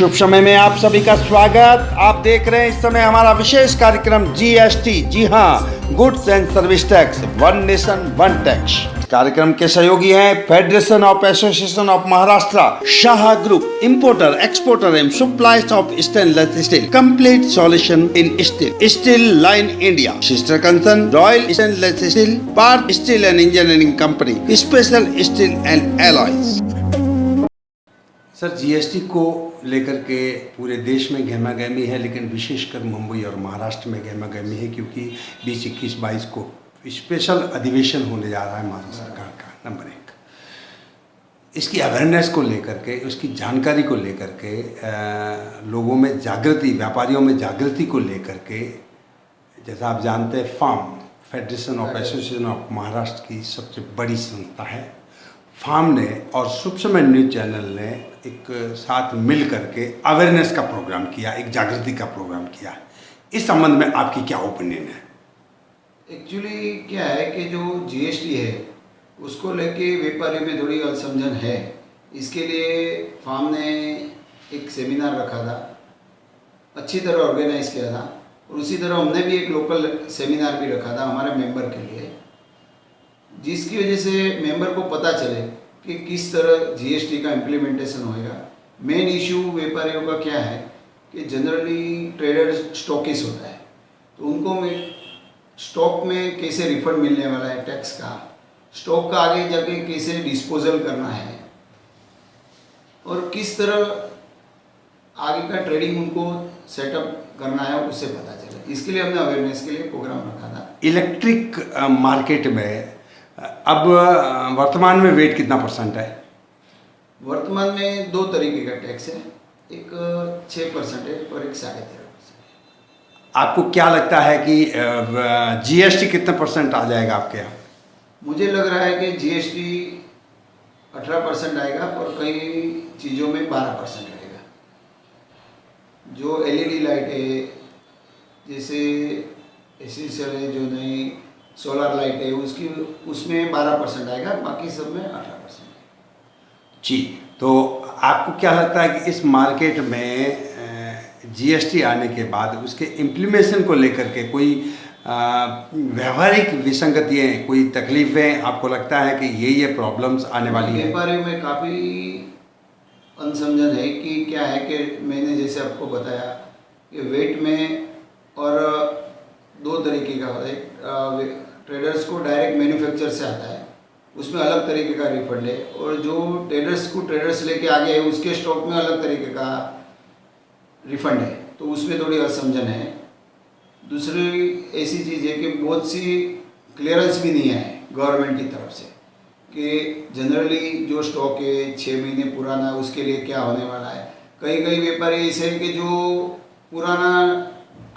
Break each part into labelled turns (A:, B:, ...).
A: शुभ समय में आप सभी का स्वागत। आप देख रहे हैं इस समय हमारा विशेष कार्यक्रम जीएसटी, जी हाँ, goods and service tax, one nation one tax. कार्यक्रम के सहयोगी हैं federation of association of Maharashtra, Shah group, importer, exporter and suppliers of stainless steel, complete solution in steel, steel line India, sister concern royal stainless steel, Parth steel and engineering company, special steel and alloys. Sir, GST को लेकर के पूरे देश में गहमागहमी है, लेकिन विशेषकर मुंबई और महाराष्ट्र में गहमागहमी है, क्योंकि 20, 21, 22 को स्पेशल अधिवेशन होने जा रहा है महाराष्ट्र सरकार का। नंबर 1, इसकी अवेयरनेस को लेकर के, उसकी जानकारी को लेकर के, लोगों में जागृति, व्यापारियों में जागृति को लेकर के, जैसा आप जानते हैं FAM, federation of association of Maharashtra की सबसे बड़ी संस्था है। फार्म ने और सूक्ष्म न्यूज़ चैनल ने एक साथ मिल करके अवेयरनेस का प्रोग्राम किया, एक जागृति का प्रोग्राम किया। इस संबंध में आपकी क्या ओपिनियन है?
B: एक्चुअली क्या है कि जो जीएसटी है उसको लेके व्यापारी में थोड़ी असमझन है। इसके लिए फार्म ने एक सेमिनार रखा था, अच्छी तरह ऑर्गेनाइज किया था, और उसी तरह हमने भी एक लोकल सेमिनार भी रखा था हमारे मेंबर के लिए, जिसकी वजह से मेंबर को पता चले कि किस तरह जीएसटी का इम्प्लीमेंटेशन होएगा। मेन इशू व्यापारियों का क्या है कि जनरली ट्रेडर स्टॉकिस्ट होता है, तो उनको स्टॉक में कैसे रिफंड मिलने वाला है टैक्स का, स्टॉक का आगे जाके कैसे डिस्पोजल करना है, और किस तरह आगे का ट्रेडिंग उनको सेटअप करना है, उससे पता चले। इसके लिए हमने अवेयरनेस के लिए प्रोग्राम रखा था।
A: इलेक्ट्रिक मार्केट में अब वर्तमान में वेट कितना % है?
B: वर्तमान में 2 तरीके का टैक्स है, एक 6% है और एक 13.5%।
A: आपको क्या लगता है कि जीएसटी कितने % आ जाएगा आपके यहाँ?
B: मुझे लग रहा है कि जीएसटी 18% आएगा और कई चीज़ों में 12% रहेगा। जो एलईडी लाइट है, जैसे एसेंशियल है, जो नई सोलर लाइट है, उसमें 12% आएगा, बाकी सब में 18%।
A: जी, तो आपको क्या लगता है कि इस मार्केट में जीएसटी आने के बाद उसके इम्प्लीमेशन को लेकर के कोई व्यवहारिक विसंगतियाँ, कोई तकलीफ़ें आपको लगता है कि ये प्रॉब्लम्स आने वाली है?
B: व्यापारियों में काफ़ी अनसमझन है कि क्या है कि मैंने जैसे आपको बताया कि वेट में और 2 तरीके का होता है। ट्रेडर्स को डायरेक्ट मैन्युफैक्चर से आता है, उसमें अलग तरीके का रिफंड है, और जो ट्रेडर्स लेके आ गए उसके स्टॉक में अलग तरीके का रिफंड है, तो उसमें थोड़ी असमझन है। दूसरी ऐसी चीज़ है कि बहुत सी क्लियरेंस भी नहीं है गवर्नमेंट की तरफ से कि जनरली जो स्टॉक है 6 महीने पुराना, उसके लिए क्या होने वाला है। कई व्यापारी ऐसे हैं कि जो पुराना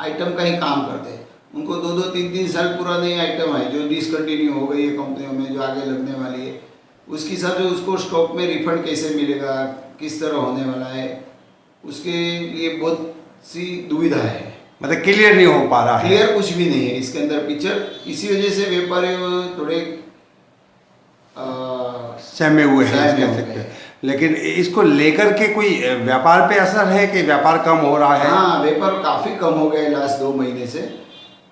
B: आइटम का ही काम करते हैं, उनको 2-2, 3-3 साल पुराने आइटम है जो डिसकंटिन्यू हो गई है कंपनियों में, जो आगे लगने वाली है, उसके साथ जो उसको स्टॉक में रिफंड कैसे मिलेगा, किस तरह होने वाला है, उसके लिए बहुत सी दुविधा है।
A: मतलब क्लियर नहीं हो पा रहा है,
B: क्लियर कुछ भी नहीं है इसके अंदर पिक्चर। इसी वजह से व्यापारी थोड़े
A: सहमे हुए हैं, कह सकते हैं। लेकिन इसको लेकर के कोई व्यापार पे असर है कि व्यापार कम हो रहा है?
B: हाँ, व्यापार काफ़ी कम हो गया लास्ट 2 महीने से,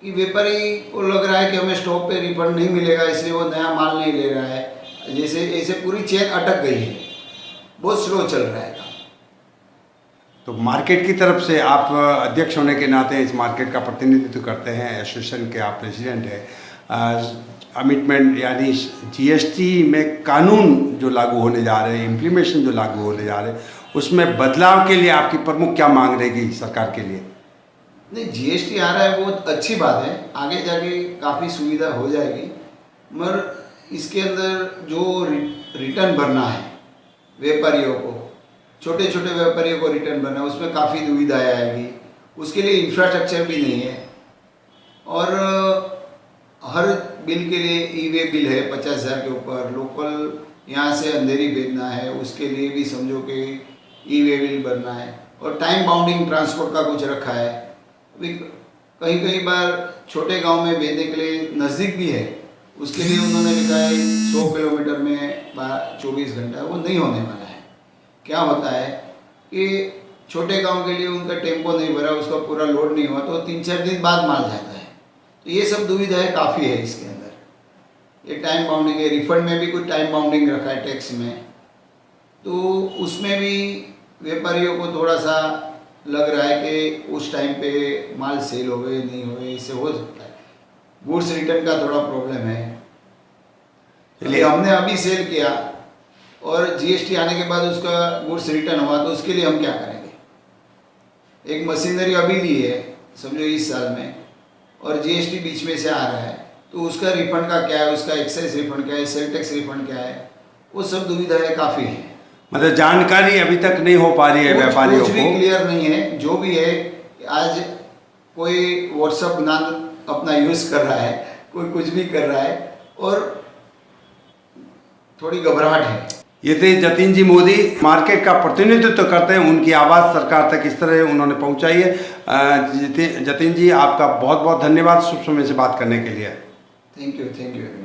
B: कि व्यापारी को लग रहा है कि हमें स्टॉक पे रिफंड नहीं मिलेगा, इसलिए वो नया माल नहीं ले रहा है। जैसे ऐसे पूरी चेन अटक गई है, बहुत स्लो चल रहा है काम।
A: तो मार्केट की तरफ से आप अध्यक्ष होने के नाते इस मार्केट का प्रतिनिधित्व करते हैं, एसोसिएशन के आप प्रेसिडेंट हैं। अमिटमेंट यानी जीएसटी में कानून जो लागू होने जा रहे हैं, इम्प्लीमेशन जो लागू होने जा रहे हैं, उसमें बदलाव के लिए आपकी प्रमुख क्या मांग रहेगी सरकार के लिए?
B: नहीं, जीएसटी आ रहा है बहुत अच्छी बात है, आगे जाके काफ़ी सुविधा हो जाएगी, मगर इसके अंदर जो रिटर्न भरना है व्यापारियों को, छोटे छोटे व्यापारियों को रिटर्न भरना है, उसमें काफ़ी दुविधाएं आएगी। उसके लिए इंफ्रास्ट्रक्चर भी नहीं है, और हर बिल के लिए ई-वे बिल है 50,000 के ऊपर। लोकल यहाँ से अंधेरी भेजना है, उसके लिए भी समझो कि ई-वे बिल भरना है, और टाइम बाउंडिंग ट्रांसपोर्ट का कुछ रखा है। कई बार छोटे गांव में भेजने के लिए नज़दीक भी है, उसके लिए उन्होंने लिखा है 100 किलोमीटर में 24 घंटा, वो नहीं होने वाला है। क्या होता है कि छोटे गांव के लिए उनका टेम्पो नहीं भरा, उसका पूरा लोड नहीं हुआ तो 3-4 दिन बाद माल जाता है। तो ये सब दुविधाएं काफ़ी है इसके अंदर। ये टाइम बाउंडिंग है, रिफंड में भी कुछ टाइम बाउंडिंग रखा है टैक्स में, तो उसमें भी व्यापारियों को थोड़ा सा लग रहा है कि उस टाइम पे माल सेल हो गए नहीं हुए, इससे हो सकता है। गुड्स रिटर्न का थोड़ा प्रॉब्लम है, इसलिए हमने अभी सेल किया और जीएसटी आने के बाद उसका गुड्स रिटर्न हुआ तो उसके लिए हम क्या करेंगे। एक मशीनरी अभी ली है समझो इस साल में, और जीएसटी बीच में से आ रहा है, तो उसका रिफंड का क्या है, उसका एक्साइज रिफंड क्या है, सेल टैक्स रिफंड क्या है, वो सब दुविधाएं काफ़ी है। मतलब
A: जानकारी अभी तक नहीं हो पा रही है व्यापारियों को,
B: कुछ भी क्लियर नहीं है। जो भी है, आज कोई व्हाट्सअप ना अपना यूज़ कर रहा है, कोई कुछ भी कर रहा है और थोड़ी घबराहट है।
A: ये थे जतिन जी मोदी, मार्केट का प्रतिनिधित्व करते हैं। उनकी आवाज़ सरकार तक इस तरह उन्होंने पहुंचाई है। जतिन जी, आपका बहुत बहुत धन्यवाद शुभ समय से बात करने के लिए।
B: Thank you.